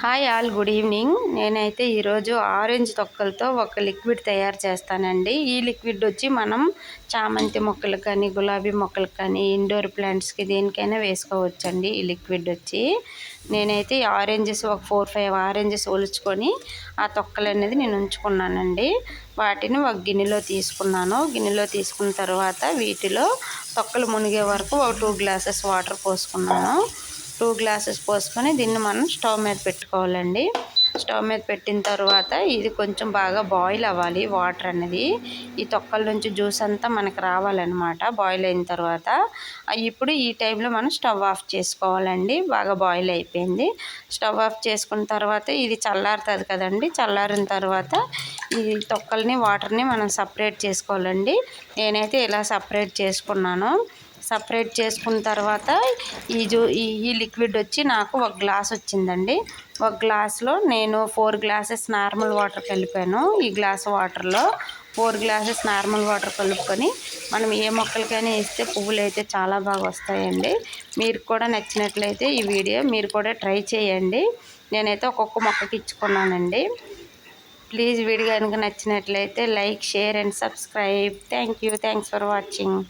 Hi all, good evening. నేనైతే ఈరోజు orange తొక్కలతో ఒక లిక్విడ్ తయారు చేస్తానండి. ఈ లిక్విడ్ వచ్చి మనం చామంతి మొక్కలకు కానీ, గులాబీ మొక్కలకు కానీ, ఇండోర్ ప్లాంట్స్కి దేనికైనా వేసుకోవచ్చండి. ఈ లిక్విడ్ వచ్చి నేనైతే ఆరెంజెస్ ఒక 4-5 ఆరెంజెస్ ఒలుచుకొని ఆ తొక్కలు అనేది నేను ఉంచుకున్నానండి. వాటిని ఒక గిన్నెలో తీసుకున్నాను. గిన్నెలో తీసుకున్న తర్వాత వీటిలో తొక్కలు మునిగే వరకు ఒక 2 గ్లాసెస్ వాటర్ పోసుకున్నాను. 2 గ్లాసెస్ పోసుకొని దీన్ని మనం స్టవ్ మీద పెట్టుకోవాలండి. స్టవ్ మీద పెట్టిన తర్వాత ఇది కొంచెం బాగా బాయిల్ అవ్వాలి. వాటర్ అనేది ఈ తొక్కల నుంచి జ్యూస్ అంతా మనకు రావాలన్నమాట. బాయిల్ అయిన తర్వాత ఇప్పుడు ఈ టైంలో మనం స్టవ్ ఆఫ్ చేసుకోవాలండి. బాగా బాయిల్ అయిపోయింది. స్టవ్ ఆఫ్ చేసుకున్న తర్వాత ఇది చల్లారుతుంది కదండి. చల్లారిన తర్వాత ఈ తొక్కల్ని వాటర్ని మనం సపరేట్ చేసుకోవాలండి. నేనైతే ఇలా సపరేట్ చేసుకున్నాను. సపరేట్ చేసుకున్న తర్వాత ఈ లిక్విడ్ వచ్చి నాకు ఒక గ్లాస్ వచ్చిందండి. ఒక గ్లాస్లో నేను 4 గ్లాసెస్ నార్మల్ వాటర్ కలిపాను. ఈ గ్లాస్ వాటర్లో 4 గ్లాసెస్ నార్మల్ వాటర్ కలుపుకొని మనం ఏ మొక్కలకైనా వేస్తే పువ్వులు అయితే చాలా బాగా వస్తాయండి. మీరు కూడా నచ్చినట్లయితే ఈ వీడియో మీరు కూడా ట్రై చేయండి. నేనైతే ఒక్కొక్క మొక్కకి ఇచ్చుకున్నానండి. ప్లీజ్ వీడియో కనుక నచ్చినట్లయితే like, share and subscribe. Thanks for watching.